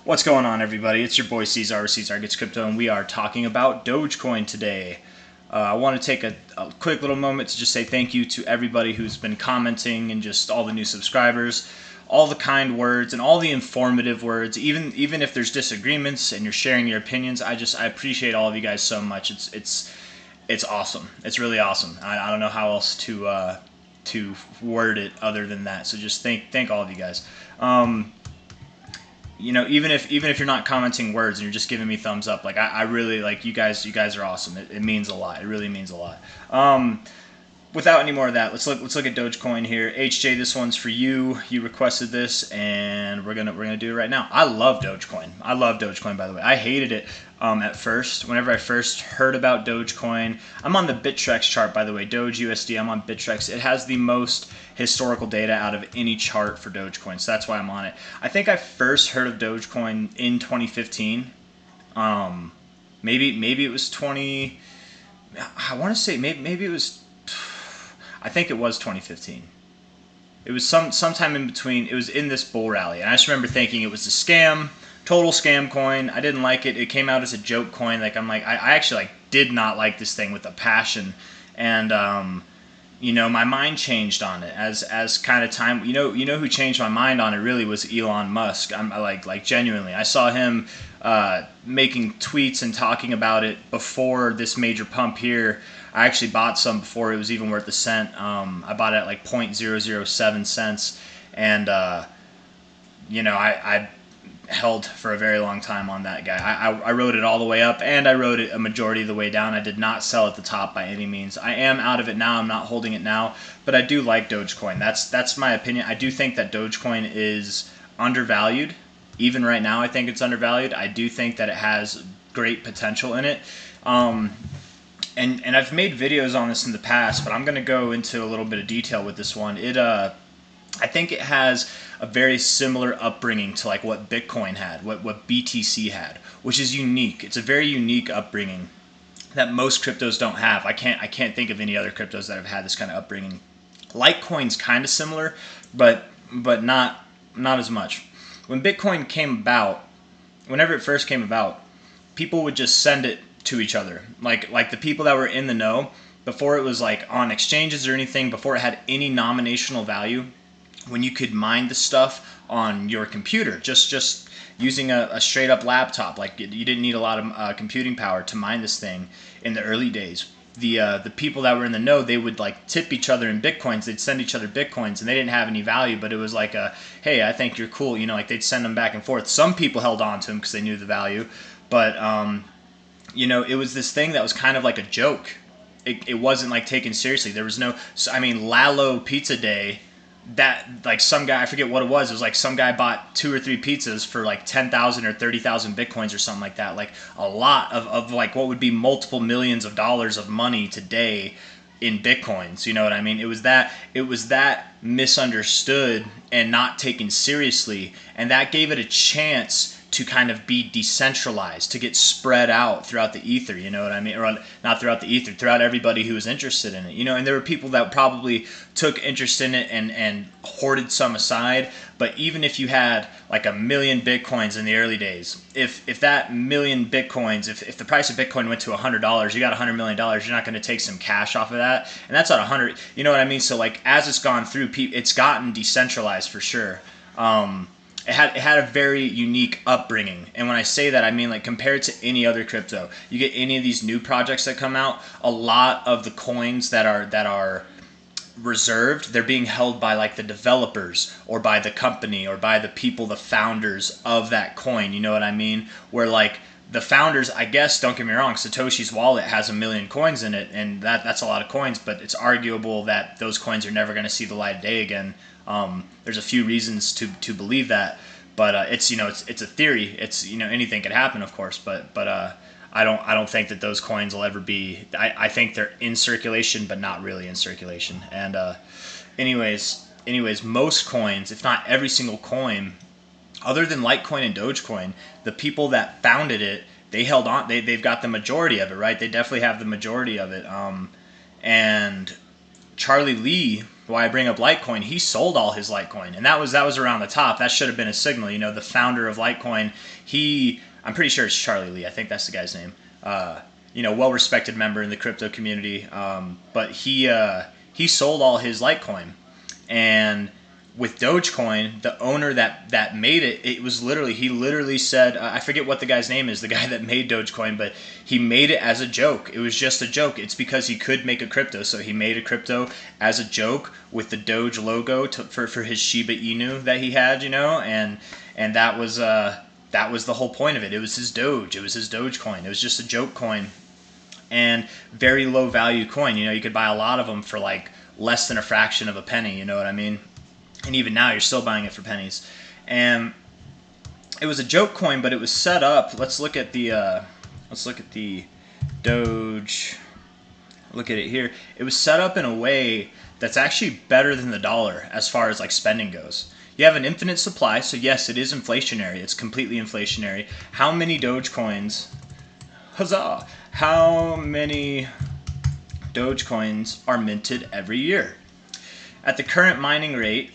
What's going on, everybody? It's your boy C-Zar, C-Zar Gets Crypto, and we are talking about Dogecoin today. I want to take a quick little moment to just say thank you to everybody who's been commenting and just all the new subscribers, all the kind words and all the informative words. Even if there's disagreements and you're sharing your opinions, I appreciate all of you guys so much. It's awesome. It's really awesome. I don't know how else to word it other than that. So just thank all of you guys. Even if you're not commenting words and you're just giving me thumbs up, like I really like you guys. You guys are awesome. It means a lot. It really means a lot. Without any more of that, let's look at Dogecoin here. HJ, this one's for you. You requested this, and we're gonna do it right now. I love Dogecoin. I love Dogecoin, by the way. I hated it at first. Whenever I first heard about Dogecoin, I'm on the Bittrex chart, by the way. Doge USD. I'm on Bittrex. It has the most historical data out of any chart for Dogecoin, so that's why I'm on it. I think I first heard of Dogecoin in 2015. Maybe it was 20. I want to say maybe it was. I think it was 2015. It was sometime in between. It was in this bull rally, and I just remember thinking it was a scam, total scam coin. I didn't like it. It came out as a joke coin. I actually did not like this thing with a passion, and my mind changed on it as kind of time. You know who changed my mind on it really was Elon Musk. I'm like genuinely. I saw him making tweets and talking about it before this major pump here. I actually bought some before it was even worth a cent. I bought it at like 0.007 cents, and I held for a very long time on that guy. I rode it all the way up, and I rode it a majority of the way down. I did not sell at the top by any means. I am out of it now. I'm not holding it now, but I do like Dogecoin. That's my opinion. I do think that Dogecoin is undervalued. Even right now, I think it's undervalued. I do think that it has great potential in it. And I've made videos on this in the past, but I'm going to go into a little bit of detail with this one. I think it has a very similar upbringing to like what Bitcoin had, what BTC had, which is unique. It's a very unique upbringing that most cryptos don't have. I can't think of any other cryptos that have had this kind of upbringing. Litecoin's kind of similar, but not as much. When Bitcoin came about, whenever it first came about, people would just send it to each other, like the people that were in the know before it was like on exchanges or anything, before it had any nominational value. When you could mine the stuff on your computer, just using a straight up laptop, like you didn't need a lot of computing power to mine this thing in the early days. The people that were in the know, they would like tip each other in bitcoins. They'd send each other bitcoins, and they didn't have any value, but it was like hey, I think you're cool, like they'd send them back and forth. Some people held on to them because they knew the value, but it was this thing that was kind of like a joke. It wasn't like taken seriously. There was no, Lalo Pizza Day, that like some guy, I forget what it was like some guy bought 2 or 3 pizzas for like 10,000 or 30,000 bitcoins or something like that, like a lot of like what would be multiple millions of dollars of money today in bitcoins. You know what I mean? It was that misunderstood and not taken seriously, and that gave it a chance to kind of be decentralized, to get spread out throughout the ether, you know what I mean? Or not throughout the ether, throughout everybody who was interested in it, and there were people that probably took interest in it and hoarded some aside. But even if you had like 1 million bitcoins in the early days, if that 1 million bitcoins, if the price of Bitcoin went to $100, you got $100 million, you're not going to take some cash off of that. And that's at 100, you know what I mean? So like as it's gone through, it's gotten decentralized for sure. It had a very unique upbringing, and when I say that, I mean like compared to any other crypto. You get any of these new projects that come out, a lot of the coins that are reserved, they're being held by like the developers or by the company or by the people, the founders of that coin. You know what I mean? Where like the founders, I guess, don't get me wrong, Satoshi's wallet has 1 million coins in it, and that's a lot of coins, but it's arguable that those coins are never going to see the light of day again. There's a few reasons to believe that, but it's a theory. It's anything could happen, of course, but I don't think that those coins will ever be. I think they're in circulation, but not really in circulation. And anyways, most coins, if not every single coin, other than Litecoin and Dogecoin, the people that founded it, they held on. They've got the majority of it, right? They definitely have the majority of it. And Charlie Lee, why I bring up Litecoin, he sold all his Litecoin, and that was around the top. That should have been a signal. You know, the founder of Litecoin, I'm pretty sure it's Charlie Lee. I think that's the guy's name. You know, well-respected member in the crypto community. But he sold all his Litecoin, and with Dogecoin, the owner that made it, it was literally, he literally said, I forget what the guy's name is, the guy that made Dogecoin, but he made it as a joke. It was just a joke. It's because he could make a crypto, so he made a crypto as a joke with the Doge logo for his Shiba Inu that he had, you know, and that was the whole point of it. It was his Doge. It was his Dogecoin. It was just a joke coin, and very low value coin. You know, you could buy a lot of them for like less than a fraction of a penny. You know what I mean? And even now, you're still buying it for pennies. And it was a joke coin, but it was set up. Let's look at the Doge. Look at it here. It was set up in a way that's actually better than the dollar as far as like spending goes. You have an infinite supply, so yes, it is inflationary. It's completely inflationary. How many Dogecoins? Huzzah! How many Dogecoins are minted every year? At the current mining rate,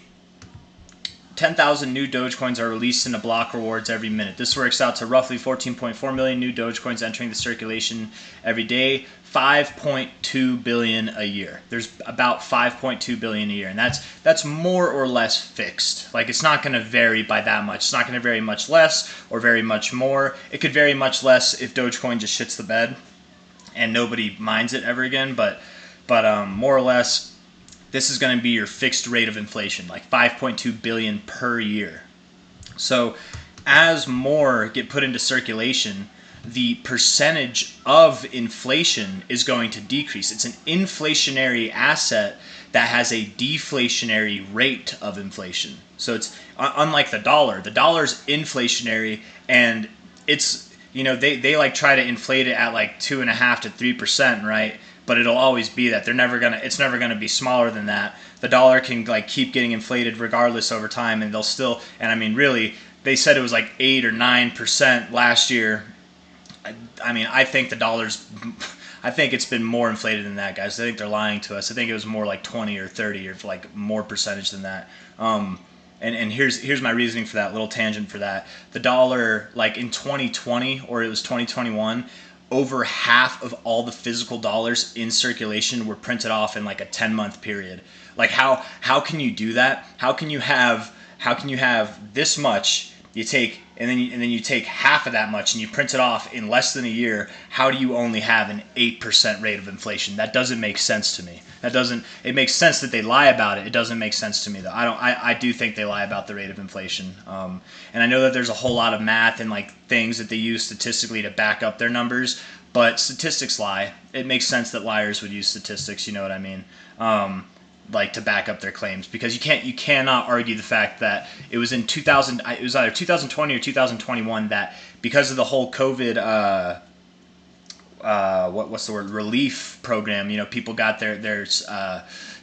10,000 new Dogecoins are released in a block rewards every minute. This works out to roughly 14.4 million new Dogecoins entering the circulation every day, 5.2 billion a year. There's about 5.2 billion a year, and that's more or less fixed. Like, it's not going to vary by that much. It's not going to vary much less or very much more. It could vary much less if Dogecoin just shits the bed and nobody minds it ever again, but more or less, this is going to be your fixed rate of inflation, like 5.2 billion per year. So as more get put into circulation, the percentage of inflation is going to decrease. It's an inflationary asset that has a deflationary rate of inflation. So it's unlike the dollar. The dollar's inflationary, and it's, you know, they like try to inflate it at like 2.5% to 3%, right? But it'll always be that. It's never gonna be smaller than that. The dollar can like keep getting inflated regardless over time, and they'll still. And I mean, really, they said it was like 8 or 9% last year. I mean, I think the dollar's. I think it's been more inflated than that, guys. I think they're lying to us. I think it was more like 20 or 30 or like more percentage than that. And here's my reasoning for that, little tangent for that. The dollar, like in 2020 or it was 2021. Over half of all the physical dollars in circulation were printed off in like a 10-month period. Like how can you do that? How can you have this much, you take and then you take half of that much and you print it off in less than a year? How do you only have an 8% rate of inflation? That doesn't make sense to me. It makes sense that they lie about it. It doesn't make sense to me though. I do think they lie about the rate of inflation. And I know that there's a whole lot of math and like things that they use statistically to back up their numbers, but statistics lie. It makes sense that liars would use statistics, you know what I mean? Like to back up their claims, because you cannot argue the fact that it was in 2000, it was either 2020 or 2021 that because of the whole COVID what's the word, relief program, you know, people got their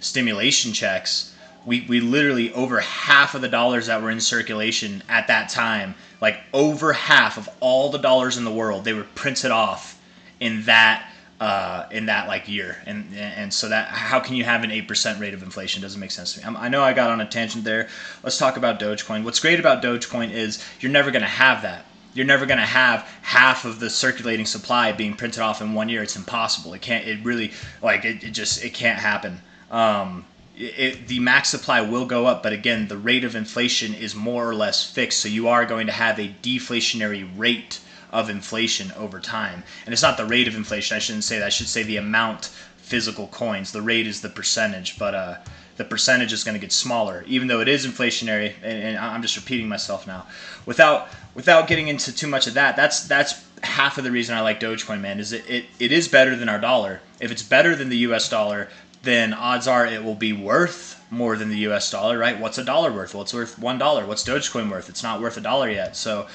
stimulation checks. We literally, over half of the dollars that were in circulation at that time, like over half of all the dollars in the world, they were printed off in that like year, and so that, how can you have an 8% rate of inflation? Doesn't make sense to me. I know I got on a tangent there. Let's talk about Dogecoin. What's great about Dogecoin is you're never going to have that. You're never going to have half of the circulating supply being printed off in 1 year. It's impossible. It can't. It really, like, it can't happen. The max supply will go up, but again, the rate of inflation is more or less fixed. So you are going to have a deflationary rate of inflation over time. And it's not the rate of inflation. I shouldn't say that. I should say the amount physical coins. The rate is the percentage, but the percentage is going to get smaller, even though it is inflationary. And I'm just repeating myself now. Without getting into too much of that, that's half of the reason I like Dogecoin, man, is it is better than our dollar. If it's better than the US dollar, then odds are it will be worth more than the US dollar, right? What's a dollar worth? Well, it's worth $1. What's Dogecoin worth? It's not worth $1 yet. So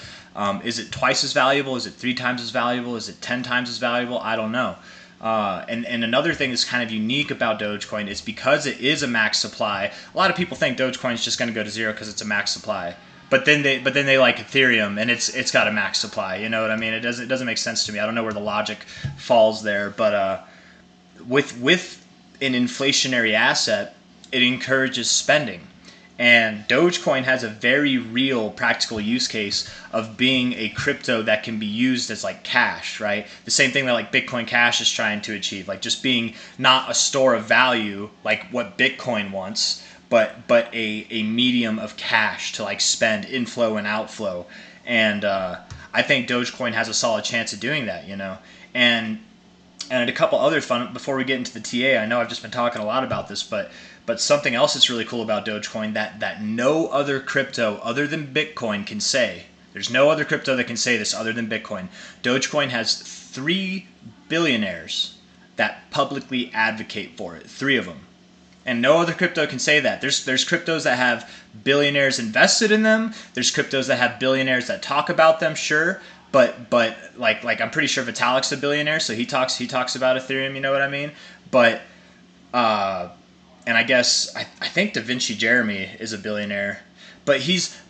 is it twice as valuable? Is it 3 times as valuable? Is it 10 times as valuable? I don't know. And another thing that's kind of unique about Dogecoin is because it is a max supply. A lot of people think Dogecoin is just going to go to zero because it's a max supply. But then they like Ethereum, and it's got a max supply. You know what I mean? It doesn't make sense to me. I don't know where the logic falls there, but with an inflationary asset, it encourages spending. And Dogecoin has a very real practical use case of being a crypto that can be used as like cash, right? The same thing that like Bitcoin Cash is trying to achieve, like just being not a store of value like what Bitcoin wants, but a medium of cash to like spend inflow and outflow. And I think Dogecoin has a solid chance of doing that, you know. And a couple other fun before we get into the TA. I know I've just been talking a lot about this, but something else that's really cool about Dogecoin that no other crypto other than Bitcoin can say. There's no other crypto that can say this other than Bitcoin. Dogecoin has 3 billionaires that publicly advocate for it. 3 of them. And no other crypto can say that. There's cryptos that have billionaires invested in them. There's cryptos that have billionaires that talk about them, sure. But like I'm pretty sure Vitalik's a billionaire, so he talks about Ethereum, you know what I mean? But and I guess I think Da Vinci Jeremy is a billionaire. But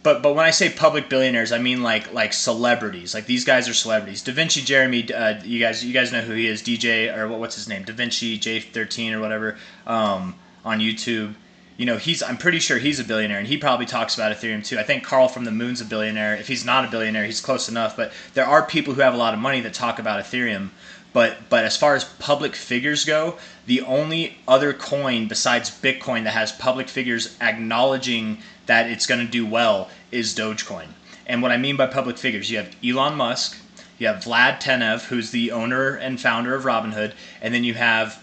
but when I say public billionaires, I mean like celebrities. Like these guys are celebrities. Da Vinci Jeremy, you guys know who he is, DJ or what's his name? Da Vinci J13 or whatever, on YouTube. You know, I'm pretty sure he's a billionaire, and he probably talks about Ethereum too. I think Carl from the Moon's a billionaire. If he's not a billionaire, he's close enough. But there are people who have a lot of money that talk about Ethereum. But as far as public figures go, the only other coin besides Bitcoin that has public figures acknowledging that it's going to do well is Dogecoin. And what I mean by public figures, you have Elon Musk, you have Vlad Tenev, who's the owner and founder of Robinhood, and then you have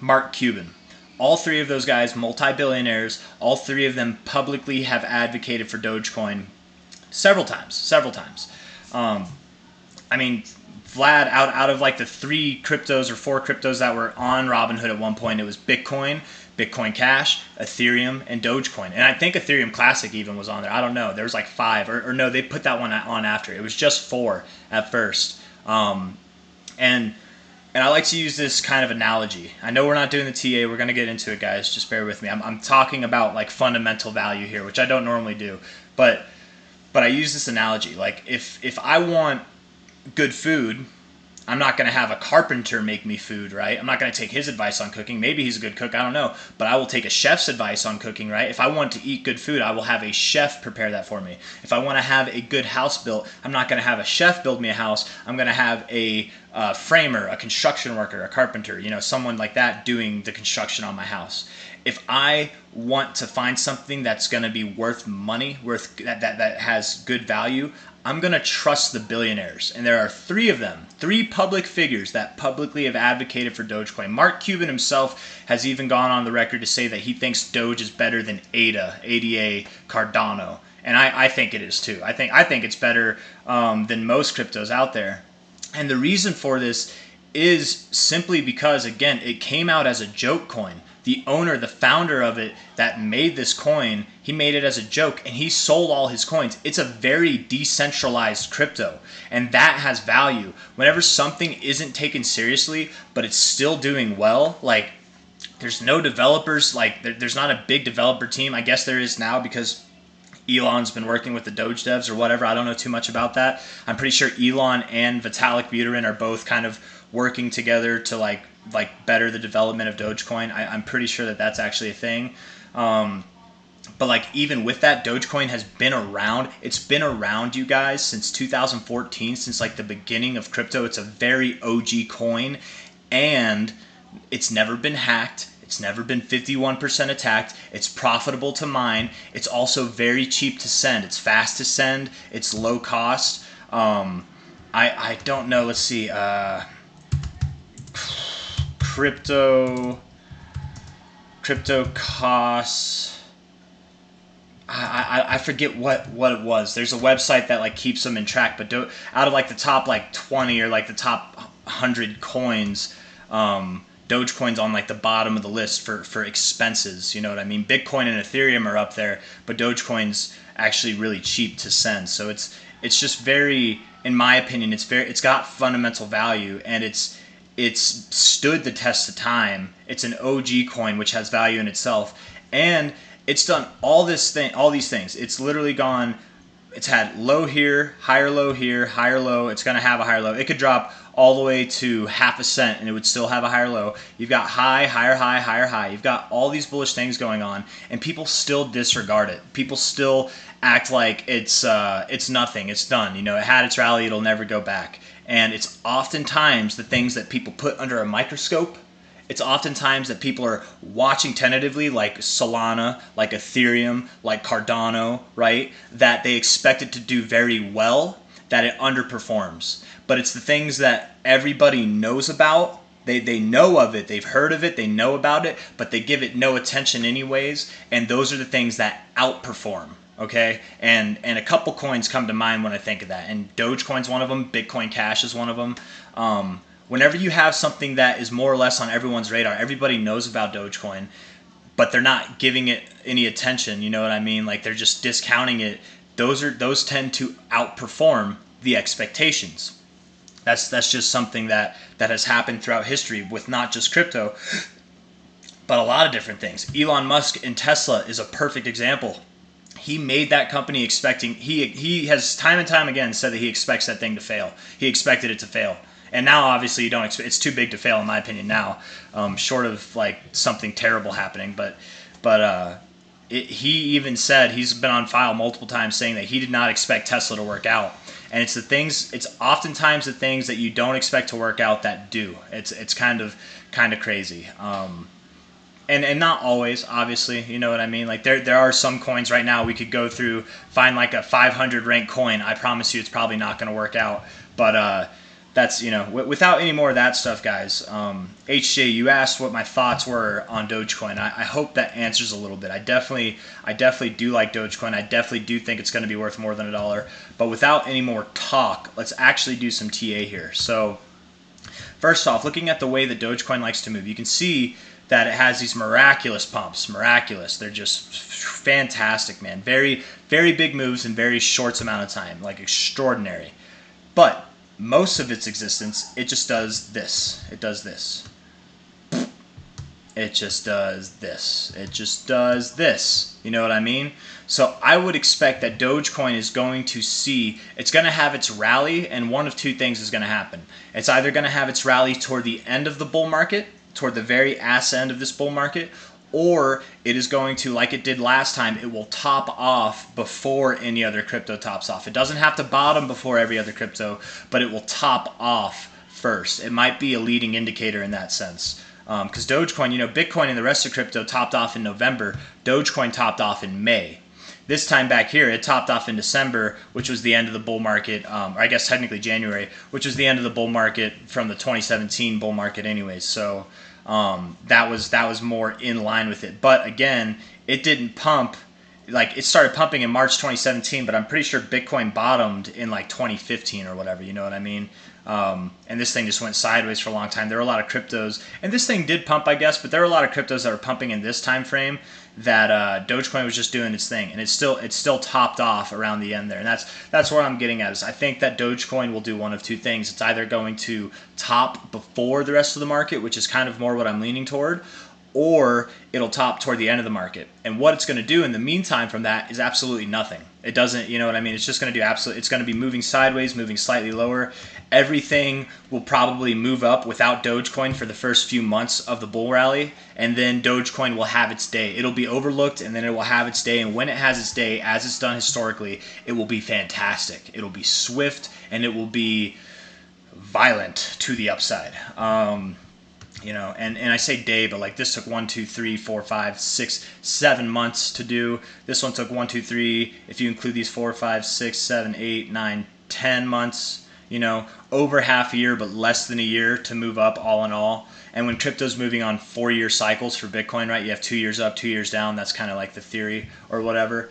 Mark Cuban. All 3 of those guys, multi-billionaires, all 3 of them publicly have advocated for Dogecoin several times. I mean, Vlad, out of like the 3 cryptos or 4 cryptos that were on Robinhood at one point, it was Bitcoin, Bitcoin Cash, Ethereum, and Dogecoin. And I think Ethereum Classic even was on there. I don't know. There was like 5, or no, they put that one on after. It was just 4 at first. And I like to use this kind of analogy. I know we're not doing the TA. We're going to get into it, guys. Just bear with me. I'm talking about like fundamental value here, which I don't normally do. But I use this analogy. Like if I want good food, I'm not going to have a carpenter make me food, right? I'm not going to take his advice on cooking. Maybe he's a good cook, I don't know. But I will take a chef's advice on cooking, right? If I want to eat good food, I will have a chef prepare that for me. If I want to have a good house built, I'm not going to have a chef build me a house. I'm going to have a framer, a construction worker, a carpenter, you know, someone like that doing the construction on my house. If I want to find something that's going to be worth money, that has good value, I'm going to trust the billionaires. And there are 3 of them, 3 public figures that publicly have advocated for Dogecoin. Mark Cuban himself has even gone on the record to say that he thinks Doge is better than ADA, Cardano. And I think it is too. I think it's better than most cryptos out there. And the reason for this is simply because, again, it came out as a joke coin. The owner, the founder of it that made this coin, he made it as a joke and he sold all his coins. It's a very decentralized crypto, and that has value. Whenever something isn't taken seriously but it's still doing well, like there's no developers, like there's not a big developer team. I guess there is now because Elon's been working with the Doge devs or whatever. I don't know too much about that. I'm pretty sure Elon and Vitalik Buterin are both kind of working together to like better the development of Dogecoin. I'm pretty sure that that's actually a thing. But like even with that, Dogecoin has been around. It's been around, you guys, since 2014, since like the beginning of crypto. It's a very OG coin, and it's never been hacked. It's never been 51% attacked. It's profitable to mine. It's also very cheap to send. It's fast to send. It's low cost. I don't know. Let's see. Crypto costs. I forget what it was. There's a website that like keeps them in track, but out of like the top like 20 or like the top 100 coins, Dogecoin's on like the bottom of the list for expenses. You know what I mean? Bitcoin and Ethereum are up there, but Dogecoin's actually really cheap to send. So it's just very, in my opinion, it's got fundamental value, and it's stood the test of time. It's an OG coin which has value in itself, and it's done all these things. It's literally gone it's had low here, higher low here, higher low. It's going to have a higher low. It could drop all the way to half a cent and it would still have a higher low. You've got high, higher high, higher high. You've got all these bullish things going on, and people still disregard it. People still act like it's nothing. It's done. You know, it had its rally. It'll never go back. And it's oftentimes the things that people put under a microscope. It's oftentimes that people are watching tentatively, like Solana, like Ethereum, like Cardano, right? That they expect it to do very well, that it underperforms. But it's the things that everybody knows about. They know of it, they've heard of it, they know about it, but they give it no attention anyways. And those are the things that outperform. Okay, and a couple coins come to mind when I think of that. And Dogecoin's one of them. Bitcoin Cash is one of them. Whenever you have something that is more or less on everyone's radar, everybody knows about Dogecoin, but they're not giving it any attention. You know what I mean? Like they're just discounting it. Those tend to outperform the expectations. That's just something that has happened throughout history with not just crypto, but a lot of different things. Elon Musk and Tesla is a perfect example. He made that company expecting, he has time and time again said that he expects that thing to fail. He expected it to fail. And now obviously you don't expect, it's too big to fail in my opinion now, short of like something terrible happening. He even said, he's been on file multiple times saying that he did not expect Tesla to work out. And it's oftentimes the things that you don't expect to work out that do. It's kind of crazy. And not always, obviously, you know what I mean? Like there are some coins right now we could go through, find like a 500 ranked coin. I promise you it's probably not going to work out. But that's, you know, without any more of that stuff, guys. HJ, you asked what my thoughts were on Dogecoin. I hope that answers a little bit. I definitely do like Dogecoin. I definitely do think it's going to be worth more than $1. But without any more talk, let's actually do some TA here. So first off, looking at the way that Dogecoin likes to move, you can see that it has these miraculous pumps. Miraculous. They're just fantastic, man. Very, very big moves in very short amount of time. Like extraordinary. But most of its existence, it just does this. It does this. It just does this. It just does this. You know what I mean? So I would expect that Dogecoin is going to see, it's going to have its rally, and one of two things is going to happen. It's either going to have its rally toward the end of the bull market, toward the very ass end of this bull market, or it is going to, like it did last time, it will top off before any other crypto tops off. It doesn't have to bottom before every other crypto, but it will top off first. It might be a leading indicator in that sense. Because Dogecoin, you know, Bitcoin and the rest of crypto topped off in November. Dogecoin topped off in May. This time back here, it topped off in December, which was the end of the bull market, or I guess technically January, which was the end of the bull market from the 2017 bull market anyways. So that was more in line with it. But again, it didn't pump. Like it started pumping in March 2017, but I'm pretty sure Bitcoin bottomed in like 2015 or whatever, you know what I mean? And this thing just went sideways for a long time. There were a lot of cryptos, and this thing did pump, I guess, but there were a lot of cryptos that were pumping in this time frame that Dogecoin was just doing its thing, and it's still topped off around the end there. And that's what I'm getting at, is I think that Dogecoin will do one of two things. It's either going to top before the rest of the market, which is kind of more what I'm leaning toward, or it'll top toward the end of the market. And what it's going to do in the meantime from that is absolutely nothing. It doesn't, you know what I mean? It's just going to do it's going to be moving sideways, moving slightly lower. Everything will probably move up without Dogecoin for the first few months of the bull rally, and then Dogecoin will have its day. It'll be overlooked, and then it will have its day, and when it has its day, as it's done historically, it will be fantastic. It'll be swift, and it will be violent to the upside. You know, and I say day, but like this took 1, 2, 3, 4, 5, 6, 7 months to do. This one took 1, 2, 3. If you include these 4, 5, 6, 7, 8, 9, 10 months, you know, over half a year, but less than a year to move up all in all. And when crypto's moving on 4-year cycles for Bitcoin, right? You have 2 years up, 2 years down. That's kind of like the theory or whatever.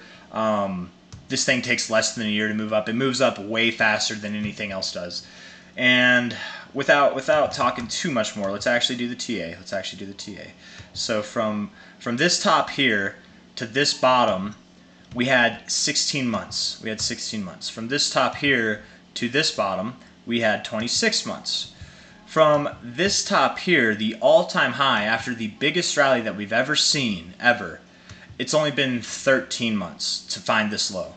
This thing takes less than a year to move up. It moves up way faster than anything else does. And without talking too much more, let's actually do the TA. So from this top here to this bottom, we had 16 months. From this top here to this bottom, we had 26 months. From this top here, the all-time high after the biggest rally that we've ever seen, it's only been 13 months to find this low.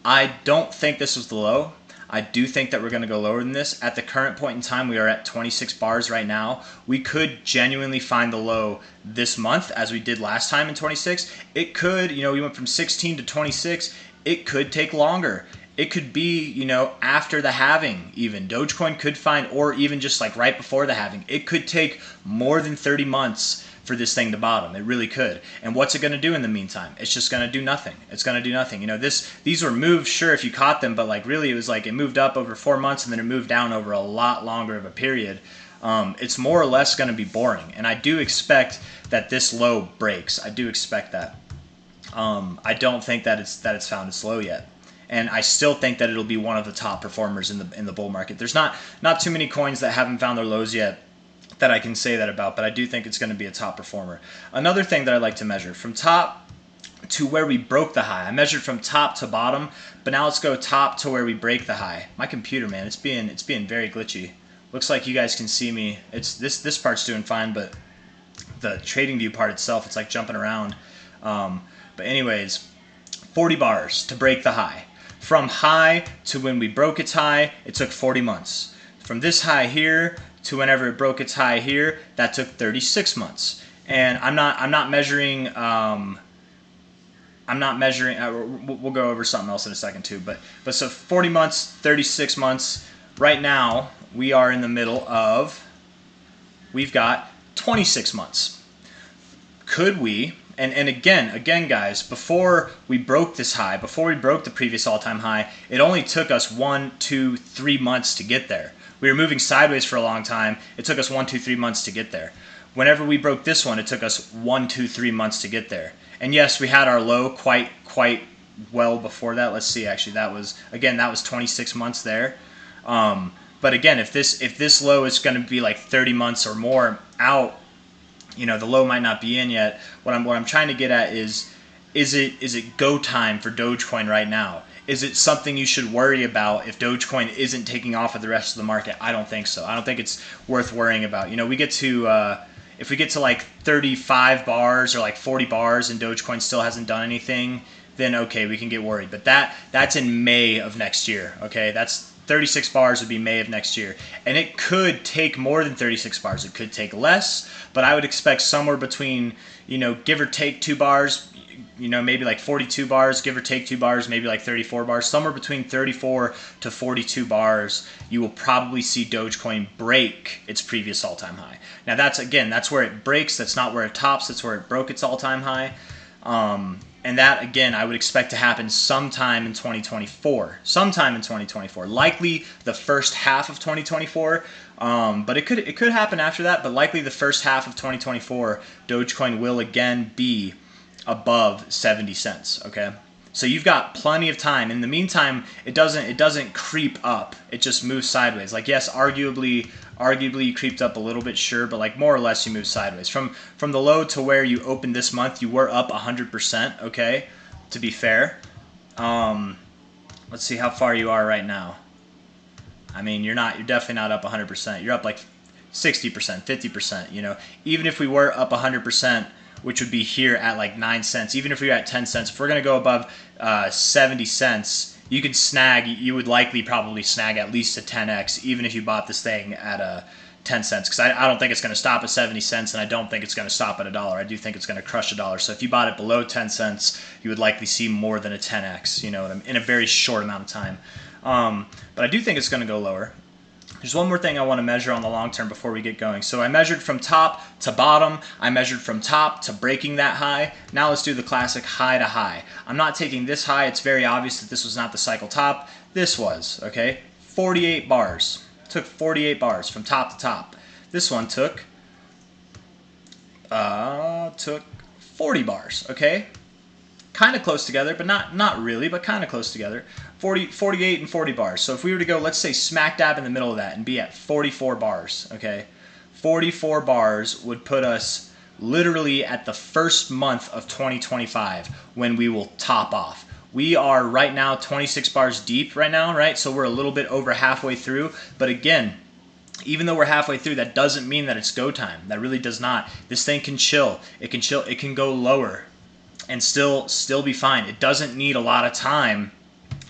I don't think this was the low. I do think that we're going to go lower than this. At the current point in time, we are at 26 bars right now. We could genuinely find the low this month as we did last time in 26. It could, we went from 16 to 26. It could take longer. It could be, after the halving even. Dogecoin could find, or even just like right before the halving. It could take more than 30 months for this thing to bottom. It really could. And what's it going to do in the meantime? It's just going to do nothing. It's going to do nothing. These were moves, sure, if you caught them, but like really it was like it moved up over 4 months and then it moved down over a lot longer of a period. It's more or less going to be boring. And I do expect that this low breaks. I do expect that. I don't think that it's found its low yet. And I still think that it'll be one of the top performers in the bull market. There's not too many coins that haven't found their lows yet that I can say that about, but I do think it's going to be a top performer. Another thing that I like to measure, from top to where we broke the high. I measured from top to bottom, but now let's go top to where we break the high. My computer, man, it's being very glitchy. Looks like you guys can see me. It's this part's doing fine, but the trading view part itself, it's like jumping around. But anyways, 40 bars to break the high. From high to when we broke its high, it took 40 months. From this high here to whenever it broke its high here, that took 36 months. And I'm not measuring. We'll go over something else in a second too. But so 40 months, 36 months. Right now we are in the middle of. We've got 26 months. Could we? And again, guys, before we broke this high, before we broke the previous all-time high, it only took us 1, 2, 3 months to get there. We were moving sideways for a long time. It took us 1, 2, 3 months to get there. Whenever we broke this one, it took us 1, 2, 3 months to get there. And yes, we had our low quite well before that. Let's see, actually, that was 26 months there. But again, if this low is going to be like 30 months or more out, the low might not be in yet. What I'm trying to get at is it go time for Dogecoin right now? Is it something you should worry about if Dogecoin isn't taking off with the rest of the market? I don't think so. I don't think it's worth worrying about. We get to if we get to like 35 bars or like 40 bars and Dogecoin still hasn't done anything, then okay, we can get worried. But that's in May of next year. Okay, that's 36 bars would be May of next year. And it could take more than 36 bars. It could take less, but I would expect somewhere between, give or take 2 bars, maybe like 42 bars, give or take 2 bars, maybe like 34 bars, somewhere between 34 to 42 bars, you will probably see Dogecoin break its previous all-time high. Now that's where it breaks. That's not where it tops. That's where it broke its all-time high. And that, again, I would expect to happen sometime in 2024. Likely the first half of 2024. But it could happen after that. But likely the first half of 2024, Dogecoin will again be above 70 cents. Okay, so you've got plenty of time. In the meantime, it doesn't creep up. It just moves sideways. Like, yes, arguably you creeped up a little bit, sure, but like more or less you move sideways. From the low to where you opened this month, you were up 100%, okay, to be fair. Let's see how far you are right now. I mean, you're definitely not up 100%. You're up like 60%, 50%, Even if we were up 100%, which would be here at like 9 cents, even if we were at 10 cents, if we're going to go above 70 cents, you would likely probably snag at least a 10x, even if you bought this thing at 10 cents. Because I don't think it's going to stop at 70 cents, and I don't think it's going to stop at $1. I do think it's going to crush $1. So if you bought it below 10 cents, you would likely see more than a 10x, in a very short amount of time. But I do think it's going to go lower. There's one more thing I want to measure on the long term before we get going. So I measured from top to bottom. I measured from top to breaking that high. Now let's do the classic high to high. I'm not taking this high. It's very obvious that this was not the cycle top. This was, okay? 48 bars. Took 48 bars from top to top. This one took 40 bars, okay? Kind of close together, but not really, but kind of close together. 48 and 40 bars. So if we were to go, let's say smack dab in the middle of that and be at 44 bars, okay? 44 bars would put us literally at the first month of 2025 when we will top off. We are right now 26 bars deep right now, right? So we're a little bit over halfway through. But again, even though we're halfway through, that doesn't mean that it's go time. That really does not. This thing can chill. It can chill. It can go lower and still be fine. It doesn't need a lot of time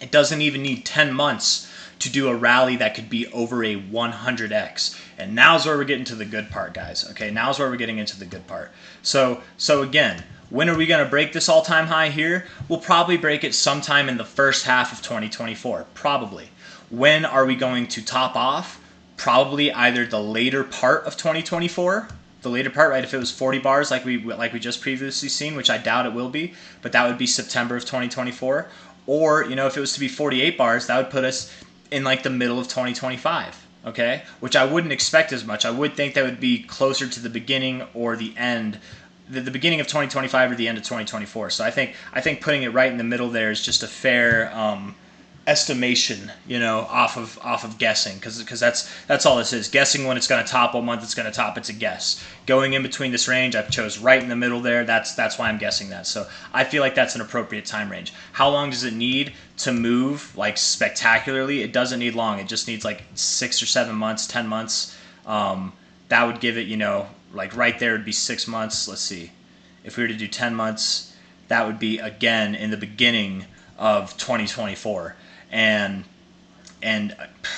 It doesn't even need 10 months to do a rally that could be over a 100x. And now's where we're getting to the good part, guys. Okay, now's where we're getting into the good part. So again, when are we going to break this all-time high here? We'll probably break it sometime in the first half of 2024, probably. When are we going to top off? Probably either the later part of 2024, the later part, right? If it was 40 bars like we just previously seen, which I doubt it will be, but that would be September of 2024. Or, you know, if it was to be 48 bars, that would put us in like the middle of 2025, okay? Which I wouldn't expect as much. I would think that would be closer to the beginning or the end, the beginning of 2025 or the end of 2024. So I think putting it right in the middle there is just a fair estimation, you know, off of guessing, because that's all this is. Guessing when it's going to top, what month it's going to top. It's a guess. Going in between this range, I chose right in the middle there. That's why I'm guessing that. So I feel like that's an appropriate time range. How long does it need to move like spectacularly? It doesn't need long. It just needs like 6 or 7 months, 10 months. That would give it, you know, like right there would be 6 months. Let's see. If we were to do 10 months, that would be again in the beginning of 2024. And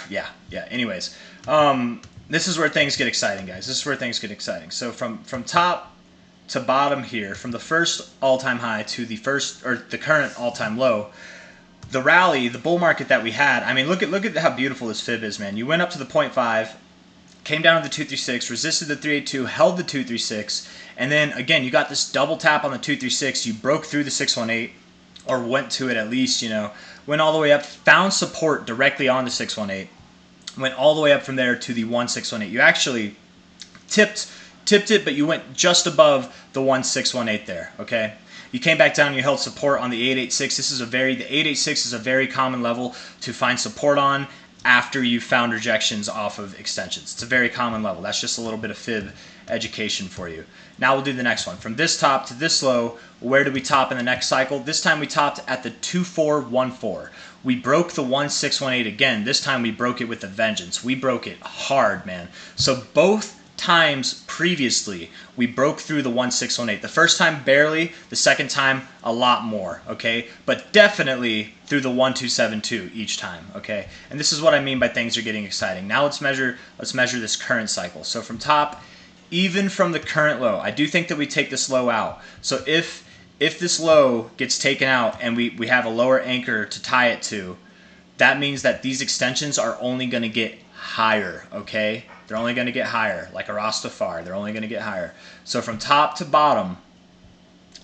yeah. Anyways, this is where things get exciting, guys. This is where things get exciting. So from top to bottom here, from the first all-time high to the current all-time low, the rally, the bull market that we had. I mean, look at how beautiful this fib is, man. You went up to the 0.5, came down to the 236, resisted the 382, held the 236, and then again you got this double tap on the 236. You broke through the 618, or went to it at least, you know. Went all the way up, found support directly on the 618, went all the way up from there to the 1618. You actually tipped it, but you went just above the 1618 there, okay? You came back down, you held support on the 886. The 886 is a very common level to find support on after you found rejections off of extensions. It's a very common level. That's just a little bit of fib education for you. Now we'll do the next one. From this top to this low, where did we top in the next cycle? This time we topped at the 2414. We broke the 1618 again. This time we broke it with a vengeance. We broke it hard, man. So both times previously we broke through the 1618. The first time barely, the second time a lot more, okay? But definitely through the 1272 each time, okay? And this is what I mean by things are getting exciting. Now let's measure this current cycle. So from top, even from the current low, I do think that we take this low out. So if this low gets taken out and we have a lower anchor to tie it to, that means that these extensions are only going to get higher, okay? They're only going to get higher, like a Rastafari. They're only going to get higher. So from top to bottom,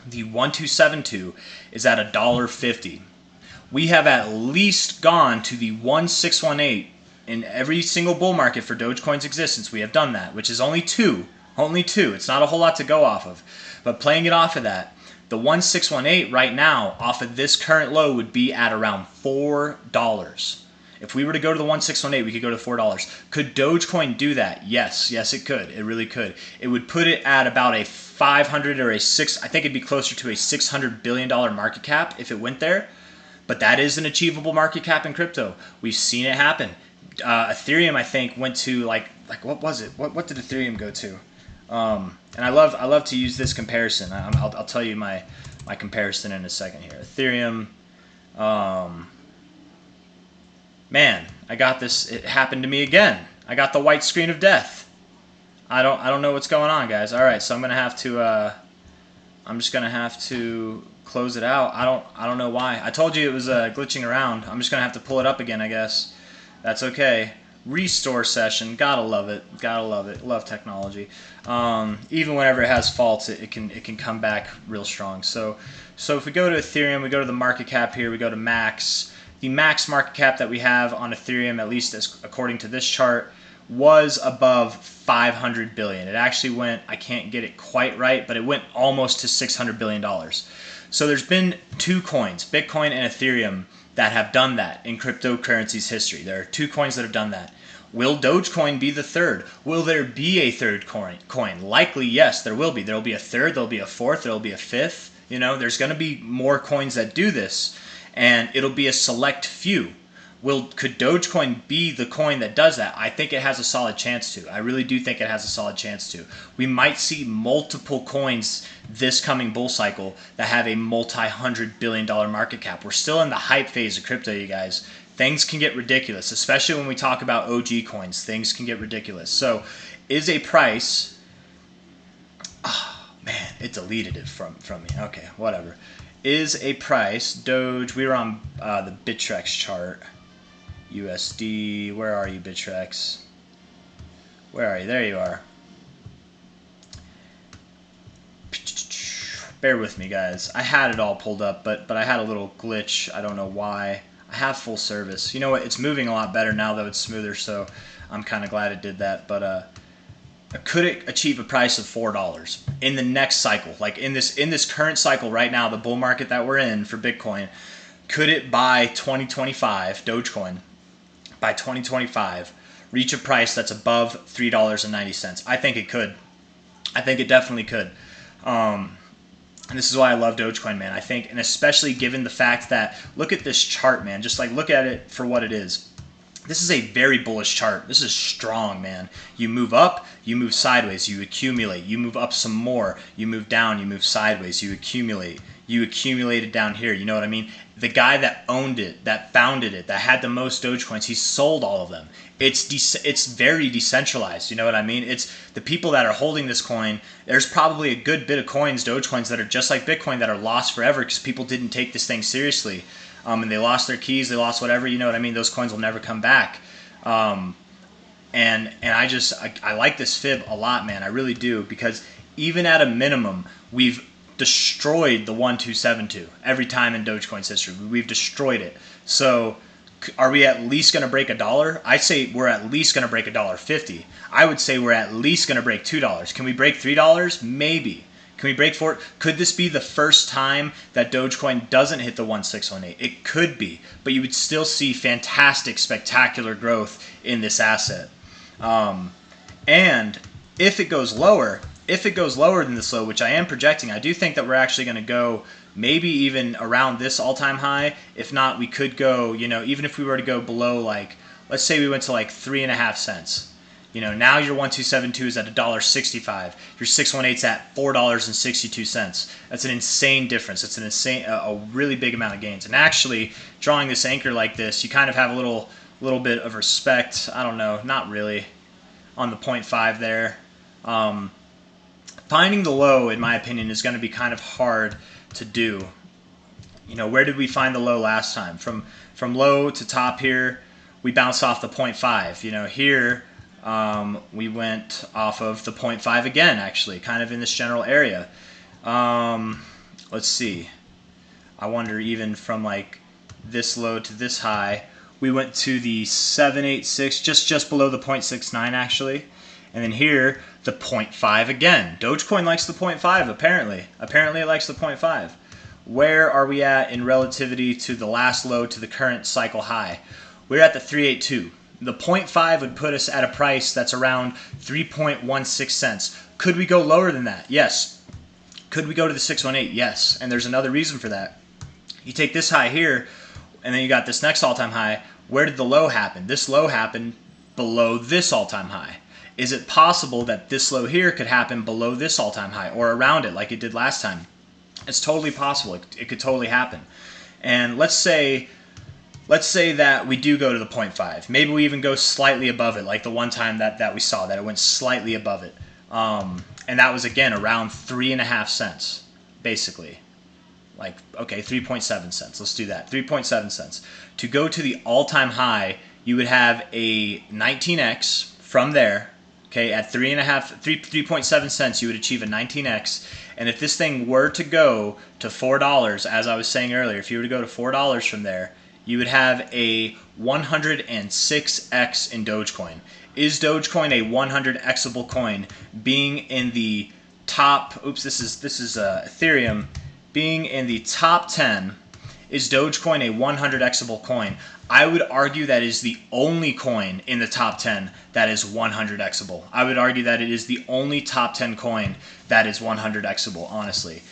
the 1272 is at $1.50. We have at least gone to the 1618 in every single bull market for Dogecoin's existence. We have done that, which is only two. Only two. It's not a whole lot to go off of. But playing it off of that, the 1618 right now, off of this current low, would be at around $4. If we were to go to the 1618, we could go to $4. Could Dogecoin do that? Yes. Yes, it could. It really could. It would put it at about a 500 or a 6, I think it'd be closer to a $600 billion market cap if it went there. But that is an achievable market cap in crypto. We've seen it happen. Ethereum, I think, went to like what was it? What did Ethereum go to? And I love to use this comparison. I'll tell you my comparison in a second here. Ethereum, man, I got this. It happened to me again. I got the white screen of death. I don't know what's going on, guys. All right, so I'm just gonna have to close it out. I don't know why. I told you it was glitching around. I'm just gonna have to pull it up again, I guess. That's okay. Restore session. Gotta love it. Gotta love it. Love technology. Even whenever it has faults, it can come back real strong. So if we go to Ethereum, we go to the market cap here. We go to max. The max market cap that we have on Ethereum, at least according to this chart, was above 500 billion. It actually went, I can't get it quite right, but it went almost to $600 billion. So there's been two coins, Bitcoin and Ethereum, that have done that in cryptocurrency's history. There are two coins that have done that. Will Dogecoin be the third? Will there be a third coin? Likely, yes, there will be. There will be a third, there will be a fourth, there will be a fifth. You know, there's going to be more coins that do this, and it'll be a select few. Could Dogecoin be the coin that does that? I think it has a solid chance to. I really do think it has a solid chance to. We might see multiple coins this coming bull cycle that have a multi-$100 billion market cap. We're still in the hype phase of crypto, you guys. Things can get ridiculous, especially when we talk about OG coins. Things can get ridiculous. So is a price... Oh, man, it deleted it from me. Okay, whatever. Is a price, Doge, we were on the Bittrex chart. USD, where are you, Bittrex? Where are you? There you are. Bear with me, guys. I had it all pulled up, but I had a little glitch. I don't know why. I have full service. You know what? It's moving a lot better now, though it's smoother, so I'm kind of glad it did that. But could it achieve a price of $4 in the next cycle? Like in this current cycle right now, the bull market that we're in for Bitcoin, could it by 2025, Dogecoin, by 2025, reach a price that's above $3.90? I think it could. I think it definitely could. And this is why I love Dogecoin, man. I think, and especially given the fact that, look at this chart, man. Just like look at it for what it is. This is a very bullish chart. This is strong, man. You move up, you move sideways, you accumulate. You move up some more, you move down, you move sideways, you accumulate. You accumulated down here, you know what I mean? The guy that owned it, that founded it, that had the most Dogecoins, he sold all of them. It's very decentralized, you know what I mean? It's the people that are holding this coin. There's probably a good bit of coins, Dogecoins, that are just like Bitcoin, that are lost forever because people didn't take this thing seriously. And they lost their keys, they lost whatever, you know what I mean? Those coins will never come back. And I like this fib a lot, man. I really do, because even at a minimum, we've destroyed the 1272 every time in Dogecoin's history. We've destroyed it. So are we at least going to break $1? I say we're at least going to break $1.50. I would say we're at least going to break $2. Can we break $3? Maybe. Can we break $4? Could this be the first time that Dogecoin doesn't hit the 1618? It could be, but you would still see fantastic, spectacular growth in this asset. And if it goes lower, than this low, which I am projecting, I do think that we're actually going to go maybe even around this all-time high. If not, we could go, you know, even if we were to go below, like, let's say we went to like 3.5 cents. You know, now your 1272 is at $1.65. Your 618's at $4.62. That's an insane difference. It's a really big amount of gains. And actually, drawing this anchor like this, you kind of have a little bit of respect. I don't know, not really, on the 0.5 there. Finding the low, in my opinion, is going to be kind of hard to do. You know, where did we find the low last time? From low to top here, we bounced off the 0.5. You know, here we went off of the 0.5 again, actually, kind of in this general area. Let's see. I wonder, even from like this low to this high, we went to the 786, just below the 0.69 actually. And then here, the 0.5 again. Dogecoin likes the 0.5, apparently. Apparently it likes the 0.5. Where are we at in relativity to the last low to the current cycle high? We're at the 382. The 0.5 would put us at a price that's around 3.16 cents. Could we go lower than that? Yes. Could we go to the 618? Yes. And there's another reason for that. You take this high here, and then you got this next all-time high. Where did the low happen? This low happened below this all-time high. Is it possible that this low here could happen below this all-time high or around it like it did last time? It's totally possible. It could totally happen. And let's say that we do go to the 0.5. Maybe we even go slightly above it, like the one time that we saw that it went slightly above it. And that was, again, around 3.5 cents, basically. Like, okay, 3.7 cents. Let's do that. 3.7 cents. To go to the all-time high, you would have a 19x from there. Okay, at 3.7 cents, you would achieve a 19x. And if this thing were to go to $4, as I was saying earlier, if you were to go to $4 from there, you would have a 106x in Dogecoin. Is Dogecoin a 100xable coin? Being in the top, this is Ethereum, being in the top 10, is Dogecoin a 100xable coin? I would argue that is the only coin in the top 10 that is 100xable. I would argue that it is the only top 10 coin that is 100xable, honestly.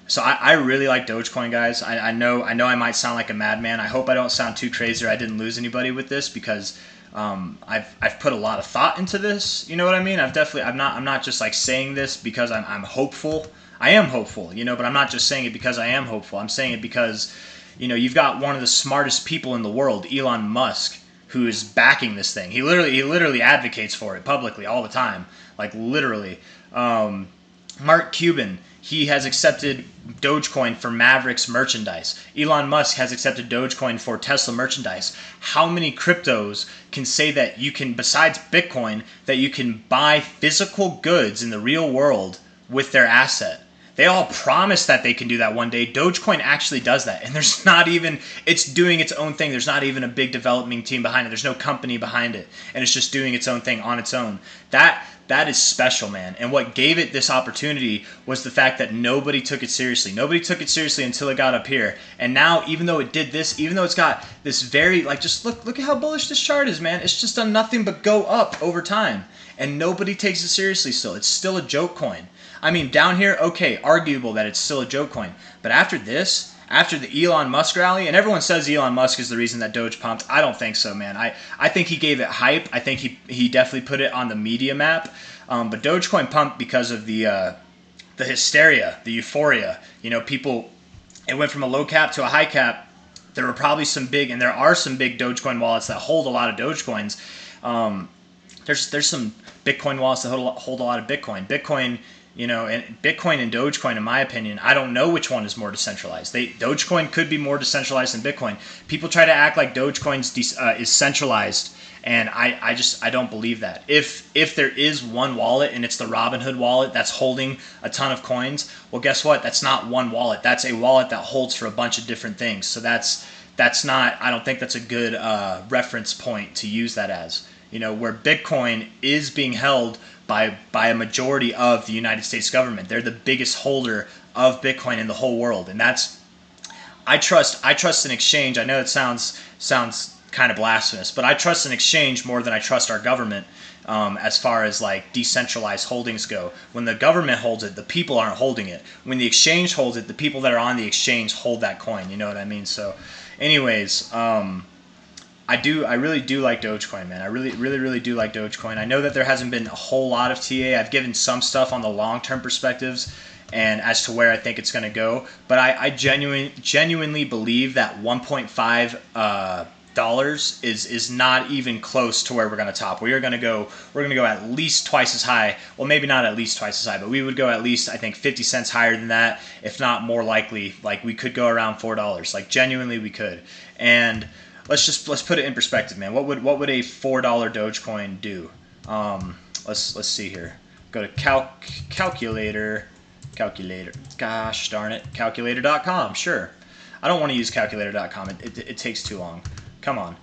So I really like Dogecoin, guys. I know I might sound like a madman. I hope I don't sound too crazy or I didn't lose anybody with this, because I've put a lot of thought into this. You know what I mean? I'm not just like saying this because I'm hopeful. I am hopeful, but I'm not just saying it because I am hopeful. I'm saying it because, you've got one of the smartest people in the world, Elon Musk, who is backing this thing. He literally advocates for it publicly all the time, like literally. Mark Cuban, he has accepted Dogecoin for Mavericks merchandise. Elon Musk has accepted Dogecoin for Tesla merchandise. How many cryptos can say that you can, besides Bitcoin, that you can buy physical goods in the real world with their asset? They all promise that they can do that one day. Dogecoin actually does that. And there's not even, it's doing its own thing. There's not even a big development team behind it. There's no company behind it. And it's just doing its own thing on its own. That is special, man. And what gave it this opportunity was the fact that nobody took it seriously. Nobody took it seriously until it got up here. And now, even though it did this, even though it's got this very, like, just look at how bullish this chart is, man. It's just done nothing but go up over time. And nobody takes it seriously still. It's still a joke coin. I mean, down here, okay, arguable that it's still a joke coin. But after this, after the Elon Musk rally, and everyone says Elon Musk is the reason that Doge pumped. I don't think so, man. I think he gave it hype. I think he definitely put it on the media map. But Dogecoin pumped because of the hysteria, the euphoria. People, it went from a low cap to a high cap. There were probably some big, and there are some big Dogecoin wallets that hold a lot of Dogecoins. There's some Bitcoin wallets that hold a lot of Bitcoin. And Bitcoin and Dogecoin, in my opinion, I don't know which one is more decentralized. Dogecoin could be more decentralized than Bitcoin. People try to act like Dogecoin is centralized, and I don't believe that. If there is one wallet and it's the Robinhood wallet that's holding a ton of coins, well, guess what? That's not one wallet. That's a wallet that holds for a bunch of different things. So that's not. I don't think that's a good reference point to use that as. Where Bitcoin is being held by a majority of the United States government. They're the biggest holder of Bitcoin in the whole world, and I trust an exchange. I know it sounds kind of blasphemous, but I trust an exchange more than I trust our government as far as like decentralized holdings go. When the government holds it, the people aren't holding it. When the exchange holds it, the people that are on the exchange hold that coin. You know what I mean? So, anyways. I really do like Dogecoin, man. I really do like Dogecoin. I know that there hasn't been a whole lot of TA. I've given some stuff on the long-term perspectives and as to where I think it's going to go. But I genuinely believe that $1.5 is not even close to where we're going to top. We're going to go at least twice as high. Well, maybe not at least twice as high, but we would go at least, I think, 50 cents higher than that, if not more likely. Like, we could go around $4. Like, genuinely we could. And let's put it in perspective, man. What would a $4 Dogecoin do? Let's see here. Go to calculator. Gosh darn it, calculator.com. Sure. I don't want to use calculator.com. It takes too long. Come on,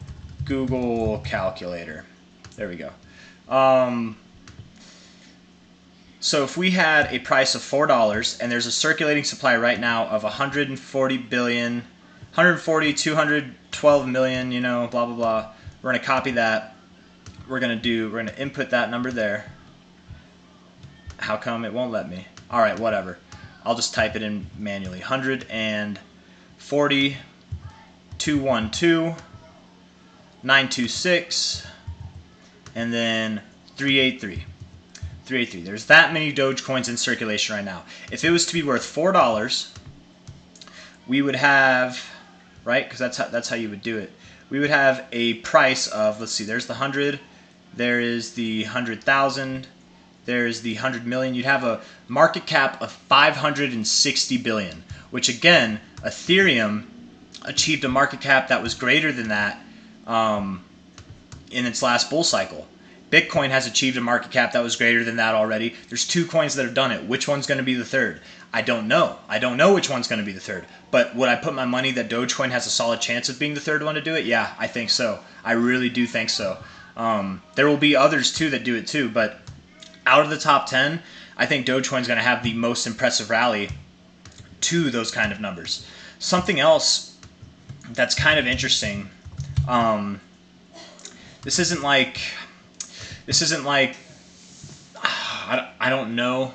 Google calculator. There we go. So if we had a price of $4 and there's a circulating supply right now of 140 billion. 140, 212 million, blah, blah, blah. We're going to copy that. We're going to input that number there. How come it won't let me? All right, whatever. I'll just type it in manually. 140, 212, 926, and then 383. 383. There's that many Dogecoins in circulation right now. If it was to be worth $4, we would have... right? Because that's how you would do it. We would have a price of, let's see, there's the 100, there is the 100,000, there's the 100 million. You'd have a market cap of 560 billion, which again, Ethereum achieved a market cap that was greater than that in its last bull cycle. Bitcoin has achieved a market cap that was greater than that already. There's two coins that have done it. Which one's going to be the third? I don't know. I don't know which one's going to be the third. But would I put my money that Dogecoin has a solid chance of being the third one to do it? Yeah, I think so. I really do think so. There will be others too that do it too. But out of the top 10, I think Dogecoin's going to have the most impressive rally to those kind of numbers. Something else that's kind of interesting. This isn't like I don't know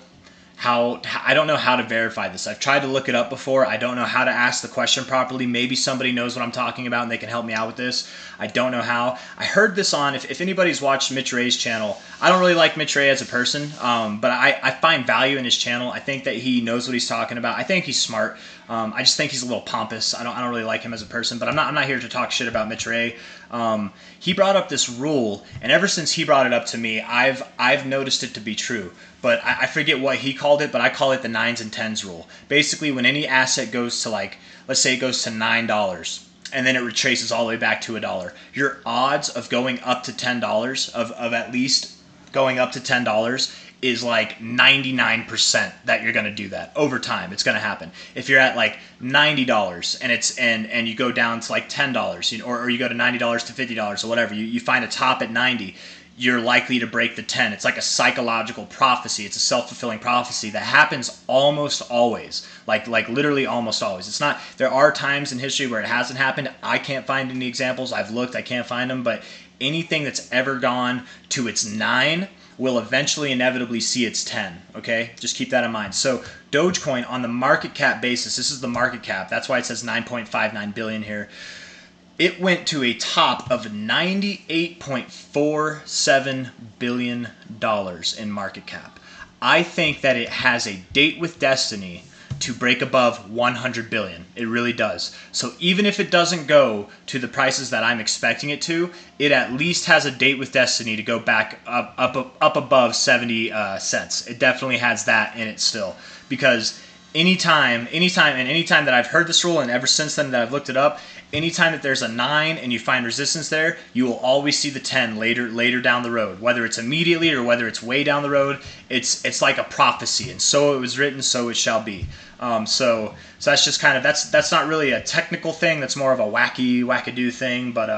I don't know how to verify this. I've tried to look it up before. I don't know how to ask the question properly. Maybe somebody knows what I'm talking about and they can help me out with this. I don't know how. I heard this on, if anybody's watched Mitch Ray's channel, I don't really like Mitch Ray as a person, but I find value in his channel. I think that he knows what he's talking about. I think he's smart. I just think he's a little pompous. I don't really like him as a person, but I'm not here to talk shit about Mitch Ray. He brought up this rule, and ever since he brought it up to me, I've noticed it to be true. But I forget what he called it, but I call it the 9s and 10s rule. Basically, when any asset goes to, like, let's say it goes to $9, and then it retraces all the way back to $1, your odds of going up to $10, of at least going up to $10, is like 99% that you're going to do that over time. It's going to happen. If you're at like $90 and it's and you go down to like $10, you know, or you go to $90 to $50 or whatever, you find a top at 90, you're likely to break the 10. It's like a psychological prophecy. It's a self-fulfilling prophecy that happens almost always. Like literally almost always. It's not, there are times in history where it hasn't happened. I can't find any examples. I've looked, I can't find them, but anything that's ever gone to its 9 will eventually inevitably see its 10, okay? Just keep that in mind. So Dogecoin, on the market cap basis, this is the market cap, that's why it says 9.59 billion here, it went to a top of $98.47 billion in market cap. I think that it has a date with destiny to break above 100 billion. It really does. So even if it doesn't go to the prices that I'm expecting it to, it at least has a date with destiny to go back up above 70 cents. It definitely has that in it still, because anytime that I've heard this rule, and ever since then that I've looked it up, anytime that there's a 9 and you find resistance there, you will always see the 10 later down the road. Whether it's immediately or whether it's way down the road, it's like a prophecy, and so it was written, so it shall be. So that's just kind of, that's not really a technical thing. That's more of a wackadoo thing, but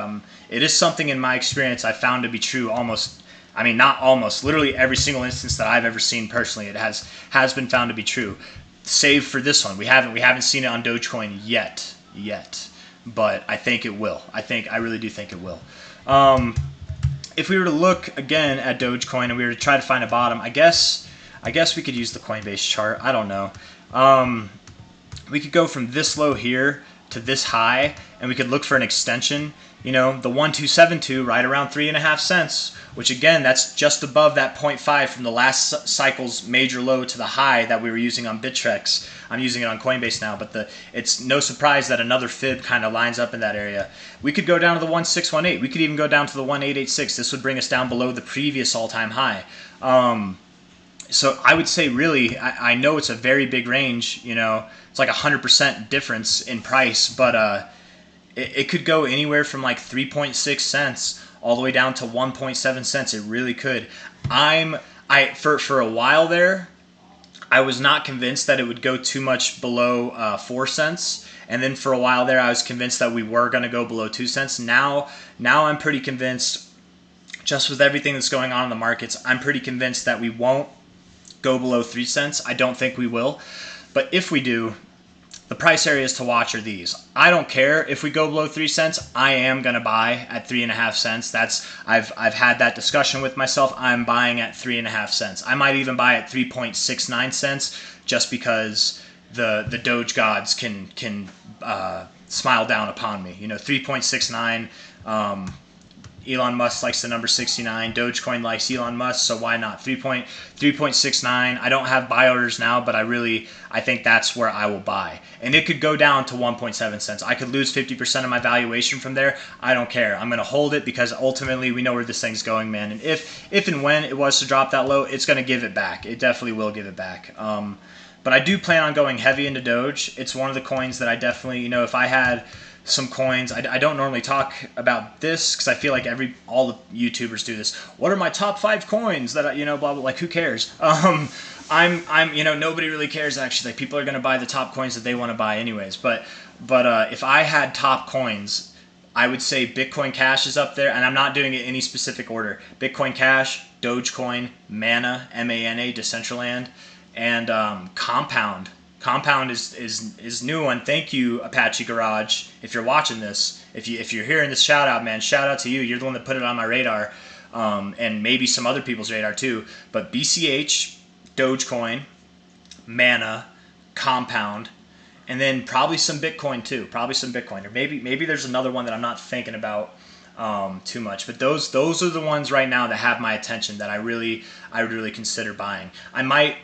it is something in my experience I found to be true almost. I mean, not almost, literally every single instance that I've ever seen personally, it has been found to be true. Save for this one, we haven't seen it on Dogecoin yet, but I think it will. I really do think it will. If we were to look again at Dogecoin and we were to try to find a bottom, I guess we could use the Coinbase chart. I don't know. We could go from this low here to this high, and we could look for an extension. You know, the 1272 right around 3.5 cents, which again, that's just above that 0.5 from the last cycle's major low to the high that we were using on Bittrex. I'm using it on Coinbase now, but it's no surprise that another fib kind of lines up in that area. We could go down to the 1618. We could even go down to the 1886. This would bring us down below the previous all-time high. So I would say really, I know it's a very big range, you know, it's like 100% difference in price, but it could go anywhere from like 3.6 cents all the way down to 1.7 cents. It really could. For a while there, I was not convinced that it would go too much below 4 cents. And then for a while there, I was convinced that we were going to go below 2 cents. Now I'm pretty convinced, just with everything that's going on in the markets, I'm pretty convinced that we won't go below 3 cents. I don't think we will. But if we do, the price areas to watch are these. I don't care if we go below 3 cents. I am going to buy at 3.5 cents. I've had that discussion with myself. I'm buying at 3.5 cents. I might even buy at 3.69 cents just because the Doge gods can smile down upon me. You know, 3.69. Elon Musk likes the number 69. Dogecoin likes Elon Musk, so why not? 3.69. I don't have buy orders now, but I think that's where I will buy. And it could go down to 1.7 cents. I could lose 50% of my valuation from there. I don't care. I'm going to hold it because ultimately we know where this thing's going, man. And if and when it was to drop that low, it's going to give it back. It definitely will give it back. But I do plan on going heavy into Doge. It's one of the coins that I definitely, you know, if I had some coins, I don't normally talk about this because I feel like all the YouTubers do this. What are my top 5 coins that you know, blah blah. Like, who cares? I'm you know, nobody really cares actually. Like, people are gonna buy the top coins that they want to buy anyways. But if I had top coins, I would say Bitcoin Cash is up there, and I'm not doing it in any specific order. Bitcoin Cash, Dogecoin, Mana, M-A-N-A, Decentraland, and Compound. Compound is new one. Thank you, Apache Garage. If you're watching this, if you're hearing this shout out, man, shout out to you. You're the one that put it on my radar, and maybe some other people's radar too. But BCH, Dogecoin, Mana, Compound, and then probably some Bitcoin too. Probably some Bitcoin, or maybe there's another one that I'm not thinking about too much. But those are the ones right now that have my attention that I would really consider buying. I might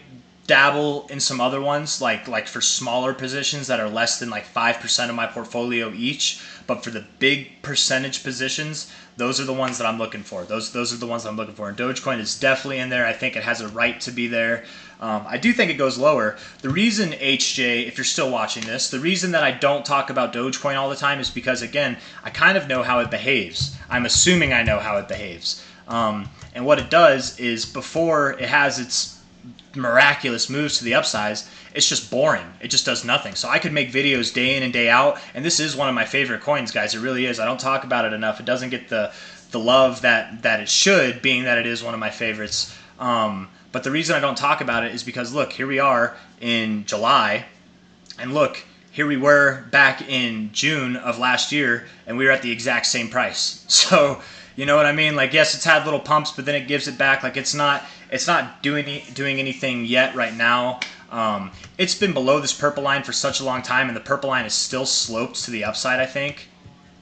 dabble in some other ones like for smaller positions that are less than like 5% of my portfolio each. But for the big percentage positions, those are the ones that I'm looking for. Those are the ones that I'm looking for. And Dogecoin is definitely in there. I think it has a right to be there. I do think it goes lower. The reason, HJ, if you're still watching this, the reason that I don't talk about Dogecoin all the time is because, again, I kind of know how it behaves. I'm assuming I know how it behaves. And what it does is before it has its miraculous moves to the upsides, it's just boring. It just does nothing. So I could make videos day in and day out, and this is one of my favorite coins, guys. It really is. I don't talk about it enough. It doesn't get the love that it should, being that it is one of my favorites. But the reason I don't talk about it is because, look, here we are in July, and look, here we were back in June of last year, and we were at the exact same price. So, you know what I mean? Like, yes, it's had little pumps, but then it gives it back. Like, it's not doing anything yet right now. It's been below this purple line for such a long time, and the purple line is still sloped to the upside, I think.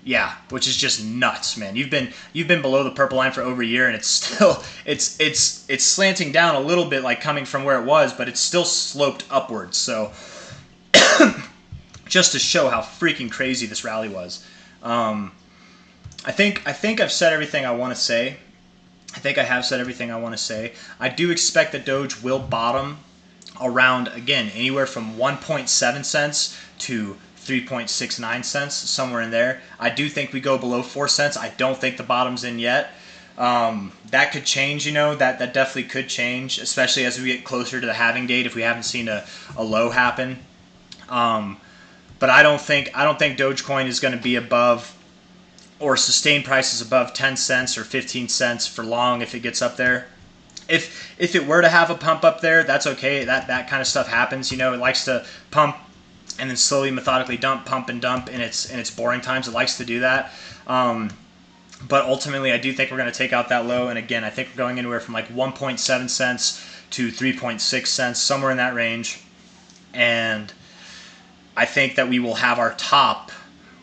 Yeah, which is just nuts, man. You've been below the purple line for over a year, and it's still it's slanting down a little bit, like coming from where it was, but it's still sloped upwards. So just to show how freaking crazy this rally was. I think I've said everything I want to say. I think I have said everything I want to say. I do expect that Doge will bottom around, again, anywhere from 1.7 cents to 3.69 cents, somewhere in there. I do think we go below 4 cents. I don't think the bottom's in yet. That could change, you know, that definitely could change, especially as we get closer to the halving date if we haven't seen a low happen. But I don't think Dogecoin is going to be above or sustain prices above 10 cents or 15 cents for long if it gets up there. If it were to have a pump up there, that's okay. That kind of stuff happens. You know, it likes to pump and then slowly, methodically dump, pump and dump in its boring times. It likes to do that. But ultimately, I do think we're going to take out that low. And again, I think we're going anywhere from like 1.7 cents to 3.6 cents, somewhere in that range. And I think that we will have our top.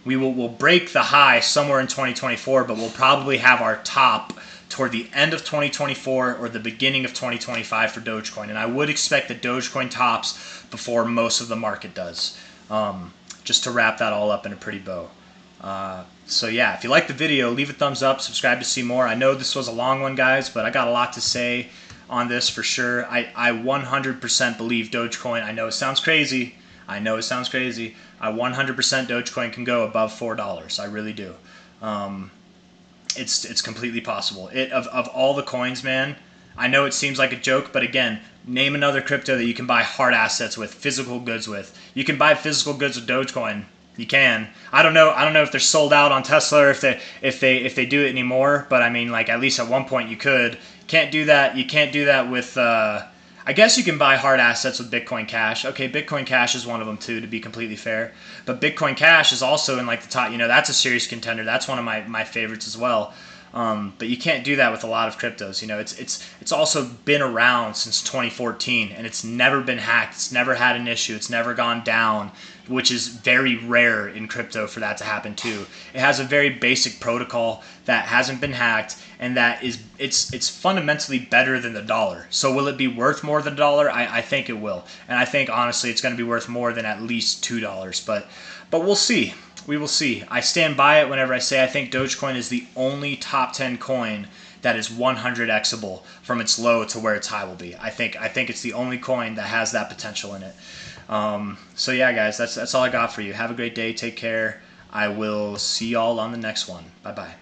We'll break the high somewhere in 2024, but we'll probably have our top toward the end of 2024 or the beginning of 2025 for Dogecoin. And I would expect that Dogecoin tops before most of the market does, just to wrap that all up in a pretty bow. So yeah, if you like the video, leave a thumbs up, subscribe to see more. I know this was a long one, guys, but I got a lot to say on this for sure. I 100% believe Dogecoin. I know it sounds crazy. I 100% Dogecoin can go above $4. I really do. It's completely possible. Of all the coins, man, I know it seems like a joke, but again, name another crypto that you can buy hard assets with, physical goods with. You can buy physical goods with Dogecoin. You can. I don't know if they're sold out on Tesla or if they do it anymore, but I mean, like, at least at one point you could. Can't do that. You can't do that with I guess you can buy hard assets with Bitcoin Cash. Okay, Bitcoin Cash is one of them too, to be completely fair. But Bitcoin Cash is also in like the top, you know, that's a serious contender. That's one of my favorites as well. But you can't do that with a lot of cryptos. You know, it's also been around since 2014, and it's never been hacked. It's never had an issue. It's never gone down, which is very rare in crypto for that to happen too. It has a very basic protocol that hasn't been hacked, and that is it's fundamentally better than the dollar. So will it be worth more than a dollar? I think it will, and I think honestly it's going to be worth more than at least $2. But we'll see. We will see. I stand by it whenever I say I think Dogecoin is the only top 10 coin that is 100xable from its low to where its high will be. I think it's the only coin that has that potential in it. So yeah, guys, that's all I got for you. Have a great day. Take care. I will see y'all on the next one. Bye-bye.